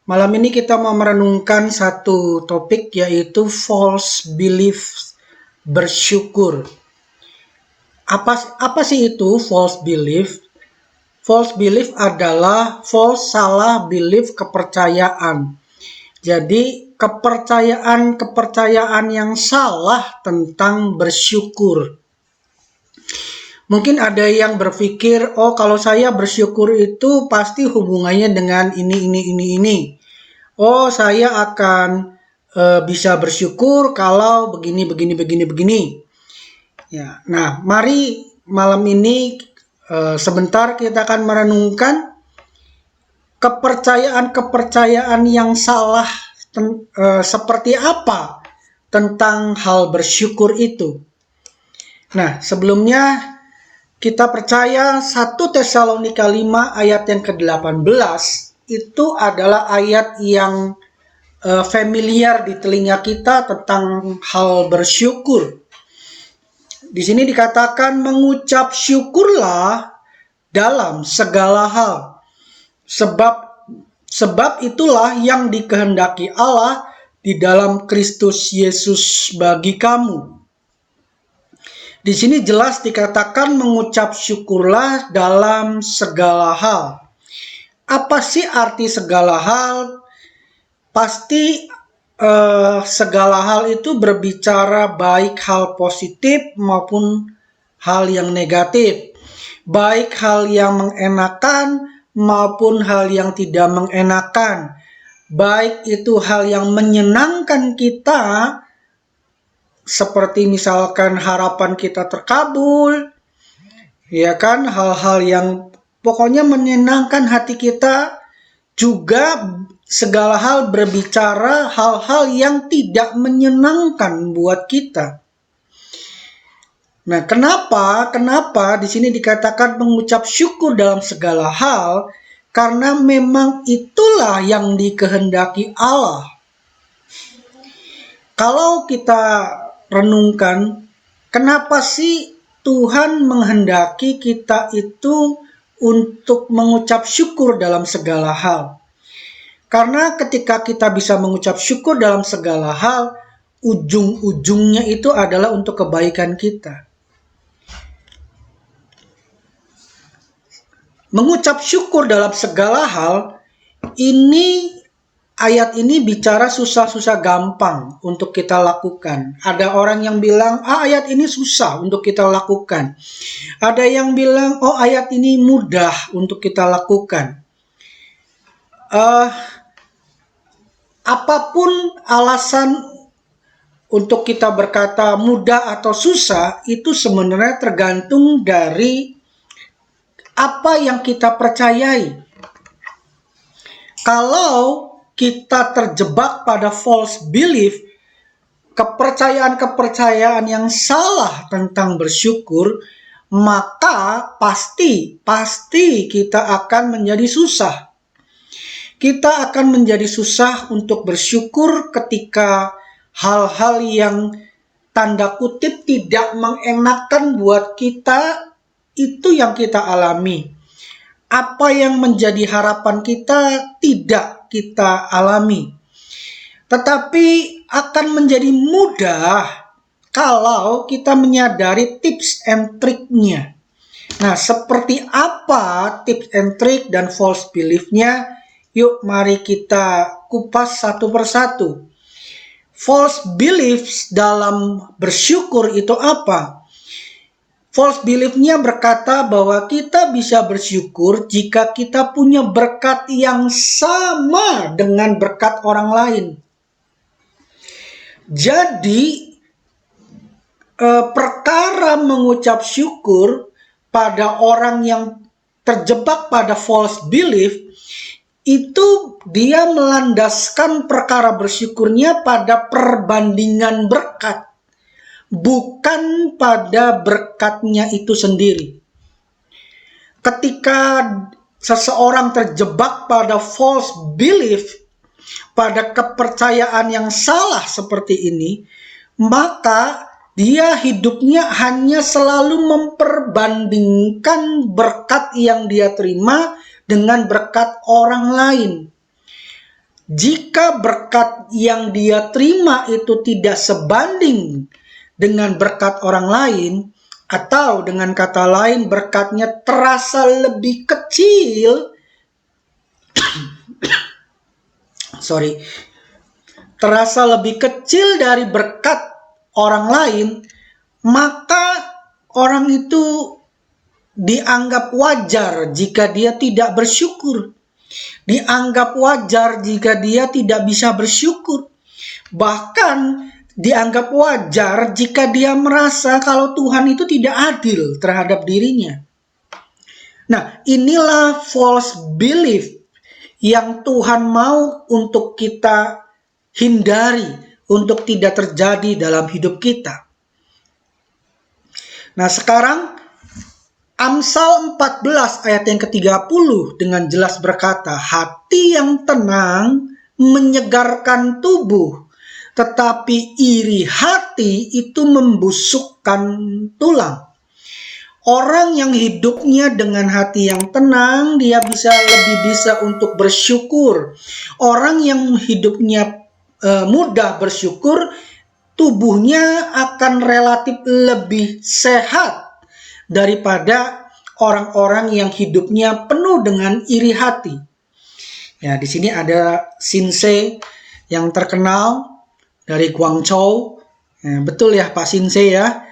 Malam ini kita mau merenungkan satu topik yaitu false belief bersyukur. Apa sih itu false belief? False belief adalah salah belief kepercayaan. Jadi kepercayaan yang salah tentang bersyukur. Mungkin ada yang berpikir, oh kalau saya bersyukur itu pasti hubungannya dengan ini. Oh, saya akan bisa bersyukur kalau begini. Ya, nah, mari malam ini sebentar kita akan merenungkan kepercayaan yang salah seperti apa tentang hal bersyukur itu. Nah, sebelumnya kita percaya 1 Tesalonika 5 ayat yang ke-18 itu adalah ayat yang familiar di telinga kita tentang hal bersyukur. Di sini dikatakan mengucap syukurlah dalam segala hal. Sebab itulah yang dikehendaki Allah di dalam Kristus Yesus bagi kamu. Di sini jelas dikatakan mengucap syukurlah dalam segala hal. Apa sih arti segala hal? Pasti segala hal itu berbicara baik hal positif maupun hal yang negatif. Baik hal yang mengenakan maupun hal yang tidak mengenakan. Baik itu hal yang menyenangkan kita, seperti misalkan harapan kita terkabul, ya kan, hal-hal yang pokoknya menyenangkan hati kita. Juga segala hal berbicara hal-hal yang tidak menyenangkan buat kita. Nah, kenapa di sini dikatakan mengucap syukur dalam segala hal? Karena memang itulah yang dikehendaki Allah. Kalau kita renungkan, kenapa sih Tuhan menghendaki kita itu untuk mengucap syukur dalam segala hal? Karena ketika kita bisa mengucap syukur dalam segala hal, ujung-ujungnya itu adalah untuk kebaikan kita. Mengucap syukur dalam segala hal, ayat ini bicara susah-susah gampang untuk kita lakukan. Ada orang yang bilang, ayat ini susah untuk kita lakukan. Ada yang bilang, ayat ini mudah untuk kita lakukan. Apapun alasan untuk kita berkata mudah atau susah, itu sebenarnya tergantung dari apa yang kita percayai. Kalau kita terjebak pada false belief, kepercayaan yang salah tentang bersyukur, maka pasti kita akan menjadi susah. Kita akan menjadi susah untuk bersyukur ketika hal-hal yang tanda kutip tidak mengenakan buat kita, itu yang kita alami. Apa yang menjadi harapan kita tidak kita alami. Tetapi akan menjadi mudah kalau kita menyadari tips and triknya. Nah, seperti apa tips and trik dan false belief-nya? Yuk mari kita kupas satu persatu. False beliefs dalam bersyukur itu apa? False belief-nya berkata bahwa kita bisa bersyukur jika kita punya berkat yang sama dengan berkat orang lain. Jadi, perkara mengucap syukur pada orang yang terjebak pada false belief, itu dia melandaskan perkara bersyukurnya pada perbandingan berkat, bukan pada berkatnya itu sendiri. Ketika seseorang terjebak pada false belief, pada kepercayaan yang salah seperti ini, maka dia hidupnya hanya selalu memperbandingkan berkat yang dia terima dengan berkat orang lain. Jika berkat yang dia terima itu tidak sebanding dengan berkat orang lain, atau dengan kata lain berkatnya terasa lebih kecil, terasa lebih kecil dari berkat orang lain, maka orang itu dianggap wajar jika dia tidak bersyukur. Dianggap wajar jika dia tidak bisa bersyukur. Bahkan dianggap wajar jika dia merasa kalau Tuhan itu tidak adil terhadap dirinya. Nah, inilah false belief yang Tuhan mau untuk kita hindari, untuk tidak terjadi dalam hidup kita. Nah, sekarang Amsal 14 ayat yang ke-30 dengan jelas berkata, hati yang tenang menyegarkan tubuh, tetapi iri hati itu membusukkan tulang. Orang yang hidupnya dengan hati yang tenang, dia lebih bisa untuk bersyukur. Orang yang hidupnya mudah bersyukur, tubuhnya akan relatif lebih sehat daripada orang-orang yang hidupnya penuh dengan iri hati. Ya, di sini ada Shinsei yang terkenal dari Guangzhou. Ya, betul ya Pak Shinsei ya,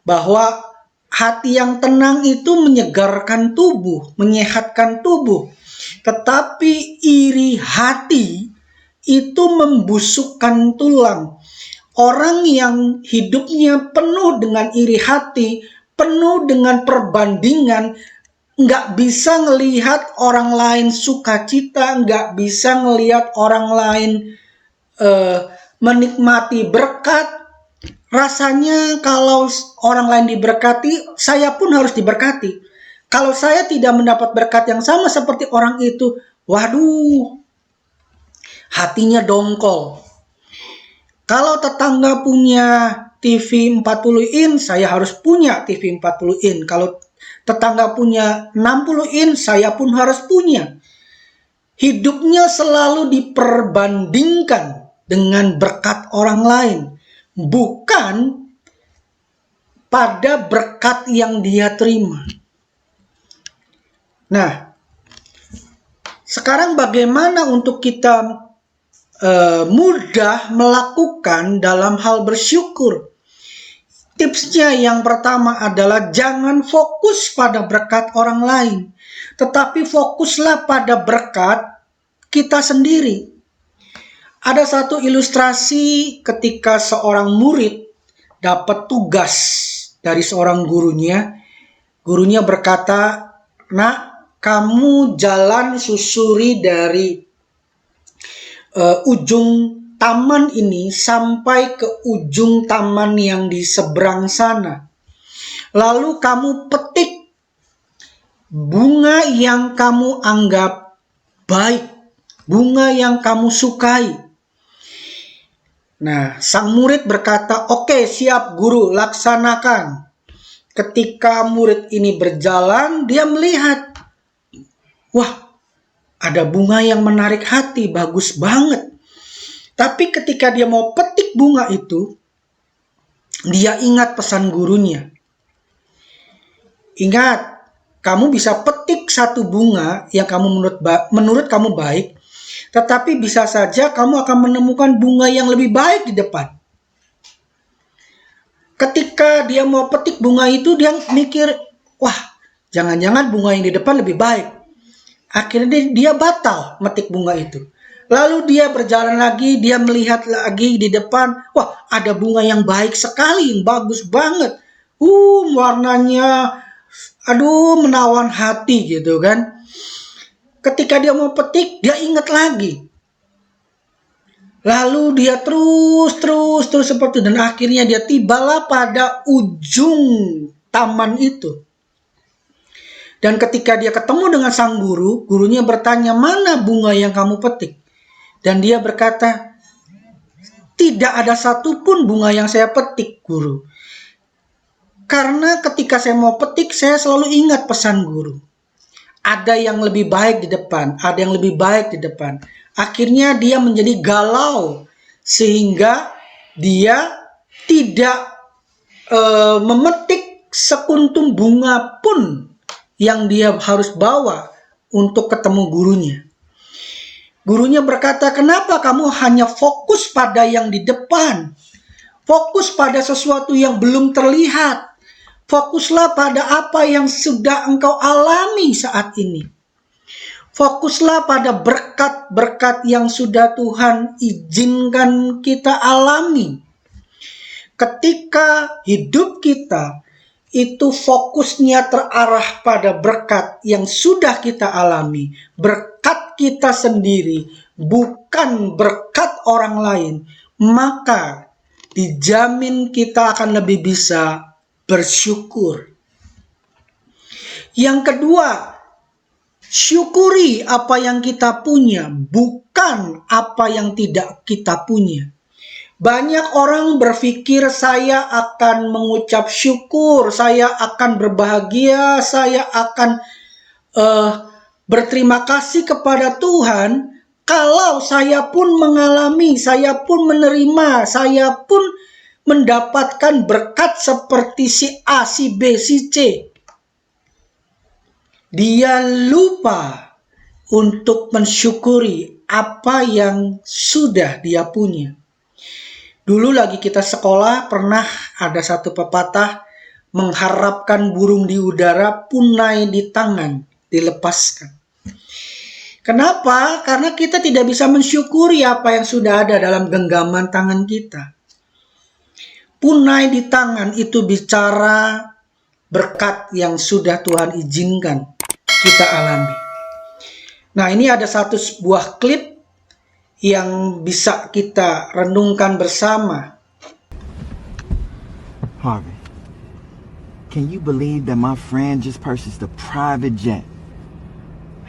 bahwa hati yang tenang itu menyegarkan tubuh, menyehatkan tubuh. Tetapi iri hati itu membusukkan tulang. Orang yang hidupnya penuh dengan iri hati, penuh dengan perbandingan, nggak bisa ngelihat orang lain sukacita, nggak bisa ngelihat orang lain menikmati berkat. Rasanya kalau orang lain diberkati, saya pun harus diberkati. Kalau saya tidak mendapat berkat yang sama seperti orang itu, waduh, hatinya dongkol. Kalau tetangga punya TV 40 in, saya harus punya TV 40 in. Kalau tetangga punya 60 in, saya pun harus punya. Hidupnya selalu diperbandingkan dengan berkat orang lain, bukan pada berkat yang dia terima. Nah, sekarang bagaimana untuk kita mudah melakukan dalam hal bersyukur? Tipsnya yang pertama adalah jangan fokus pada berkat orang lain, tetapi fokuslah pada berkat kita sendiri. Ada satu ilustrasi ketika seorang murid dapat tugas dari seorang gurunya. Gurunya berkata, "Nak, kamu jalan susuri dari ujung taman ini sampai ke ujung taman yang di seberang sana. Lalu kamu petik bunga yang kamu anggap baik, bunga yang kamu sukai." Nah, sang murid berkata, "Oke, siap guru, laksanakan." Ketika murid ini berjalan, dia melihat, wah, ada bunga yang menarik hati, bagus banget. Tapi ketika dia mau petik bunga itu, dia ingat pesan gurunya. Ingat, kamu bisa petik satu bunga yang menurut kamu baik, tetapi bisa saja kamu akan menemukan bunga yang lebih baik di depan. Ketika dia mau petik bunga itu, dia mikir, wah, jangan-jangan bunga yang di depan lebih baik. Akhirnya dia batal metik bunga itu. Lalu dia berjalan lagi, dia melihat lagi di depan, wah, ada bunga yang baik sekali, yang bagus banget. Warnanya, aduh, menawan hati gitu kan. Ketika dia mau petik, dia ingat lagi. Lalu dia terus seperti itu, dan akhirnya dia tibalah pada ujung taman itu. Dan ketika dia ketemu dengan sang guru, gurunya bertanya, "Mana bunga yang kamu petik?" Dan dia berkata, "Tidak ada satupun bunga yang saya petik, guru. Karena ketika saya mau petik, saya selalu ingat pesan guru. Ada yang lebih baik di depan, ada yang lebih baik di depan, akhirnya dia menjadi galau sehingga dia tidak memetik sekuntum bunga pun yang dia harus bawa untuk ketemu gurunya. Gurunya berkata, "Kenapa kamu hanya fokus pada yang di depan? Fokus pada sesuatu yang belum terlihat. Fokuslah pada apa yang sudah engkau alami saat ini. Fokuslah pada berkat-berkat yang sudah Tuhan izinkan kita alami." Ketika hidup kita itu fokusnya terarah pada berkat yang sudah kita alami, berkat kita sendiri, bukan berkat orang lain, maka dijamin kita akan lebih bisa bersyukur. Yang kedua, syukuri apa yang kita punya, bukan apa yang tidak kita punya. Banyak orang berpikir saya akan mengucap syukur, saya akan berbahagia, saya akan berterima kasih kepada Tuhan kalau saya pun mengalami, saya pun menerima, saya pun mendapatkan berkat seperti si A, si B, si C. Dia lupa untuk mensyukuri apa yang sudah dia punya. Dulu lagi kita sekolah pernah ada satu pepatah, mengharapkan burung di udara, punai di tangan, dilepaskan. Kenapa? Karena kita tidak bisa mensyukuri apa yang sudah ada dalam genggaman tangan kita. Punai di tangan itu bicara berkat yang sudah Tuhan izinkan kita alami. Nah, ini ada satu sebuah klip yang bisa kita renungkan bersama. Harvey, can you believe that my friend just purchased a private jet?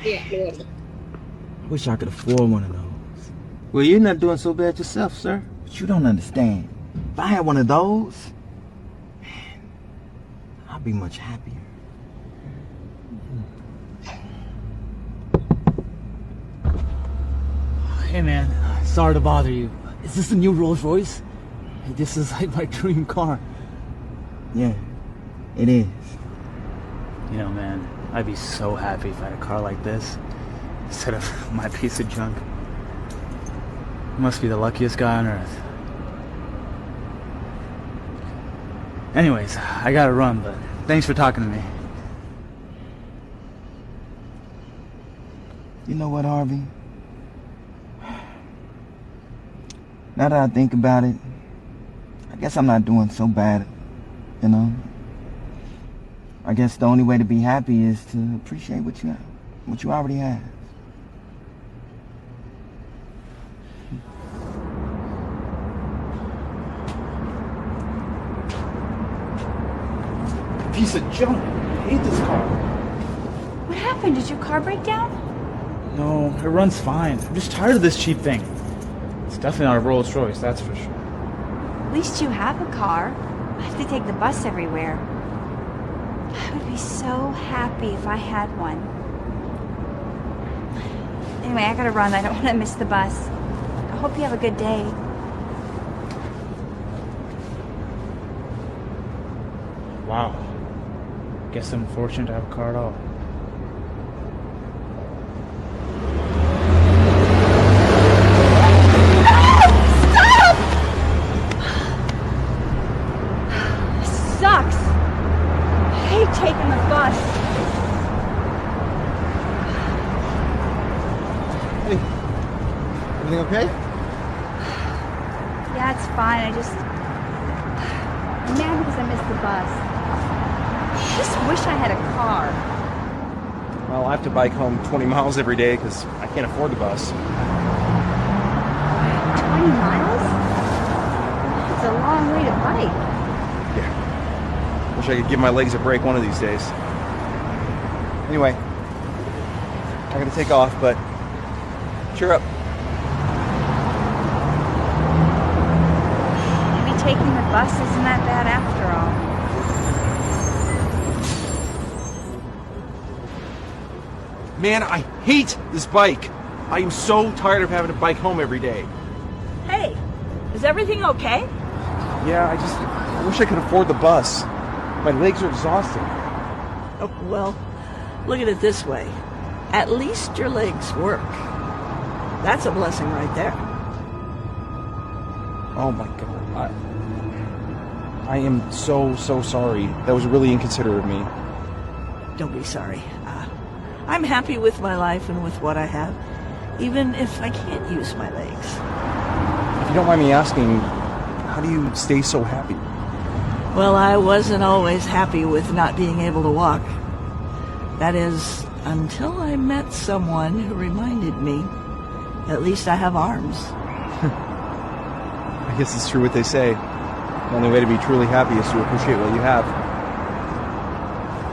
Yeah, Lord. I wish I could afford one of those. Well, you're not doing so bad yourself, sir. But you don't understand. If I had one of those, man, I'd be much happier. Hey man, sorry to bother you. Is this a new Rolls Royce? Hey, this is like my dream car. Yeah, it is. You know man, I'd be so happy if I had a car like this instead of my piece of junk. I must be the luckiest guy on earth. Anyways, I gotta run, but thanks for talking to me. You know what, Harvey? Now that I think about it, I guess I'm not doing so bad, you know? I guess the only way to be happy is to appreciate what you already have. Piece of junk. I hate this car. What happened? Did your car break down? No, it runs fine. I'm just tired of this cheap thing. It's definitely not a Rolls Royce, that's for sure. At least you have a car. I have to take the bus everywhere. I would be so happy if I had one. Anyway, I gotta run. I don't want to miss the bus. I hope you have a good day. Wow. Guess I'm fortunate to have a car at all. Sucks. I hate taking the bus. Hey, everything okay? Yeah, it's fine. I'm mad because I missed the bus. I just wish I had a car. Well, I have to bike home 20 miles every day because I can't afford the bus. 20 miles? It's a long way to bike. Yeah. Wish I could give my legs a break one of these days. Anyway, I gotta take off, but cheer up. Maybe taking the bus isn't that bad after all. Man, I hate this bike. I am so tired of having to bike home every day. Hey, is everything okay? Yeah, I wish I could afford the bus. My legs are exhausted. Oh, well, look at it this way. At least your legs work. That's a blessing right there. Oh my God. I am so sorry. That was really inconsiderate of me. Don't be sorry. I'm happy with my life and with what I have, even if I can't use my legs. If you don't mind me asking, how do you stay so happy? Well, I wasn't always happy with not being able to walk. That is, until I met someone who reminded me, at least I have arms. I guess it's true what they say. The only way to be truly happy is to appreciate what you have.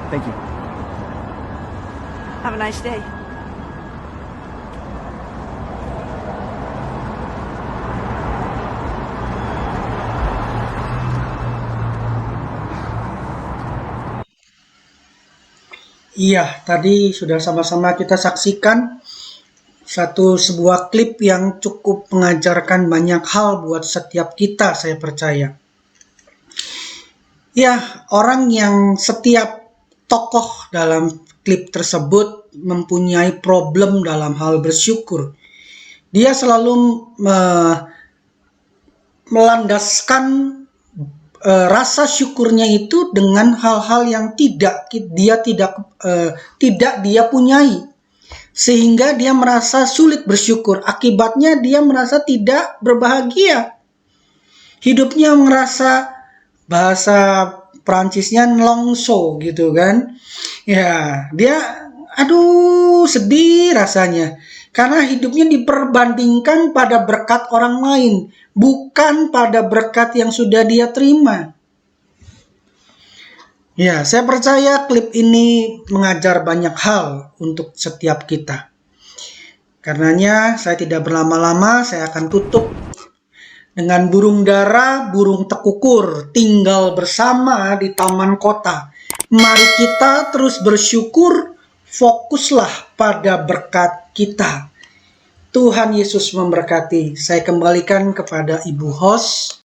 Thank you. Have a nice day. Iya, tadi sudah sama-sama kita saksikan sebuah klip yang cukup mengajarkan banyak hal buat setiap kita, saya percaya. Ya, orang yang setiap tokoh dalam klip tersebut mempunyai problem dalam hal bersyukur. Dia selalu melandaskan rasa syukurnya itu dengan hal-hal yang tidak dia punyai, sehingga dia merasa sulit bersyukur. Akibatnya dia merasa tidak berbahagia. Hidupnya merasa, bahasa Perancisnya nelongso gitu kan. Ya, dia sedih rasanya karena hidupnya diperbandingkan pada berkat orang lain, bukan pada berkat yang sudah dia terima. Ya, saya percaya klip ini mengajar banyak hal untuk setiap kita. Karenanya saya tidak berlama-lama, saya akan tutup dengan burung dara, burung tekukur tinggal bersama di taman kota. Mari kita terus bersyukur, fokuslah pada berkat kita. Tuhan Yesus memberkati. Saya kembalikan kepada Ibu host.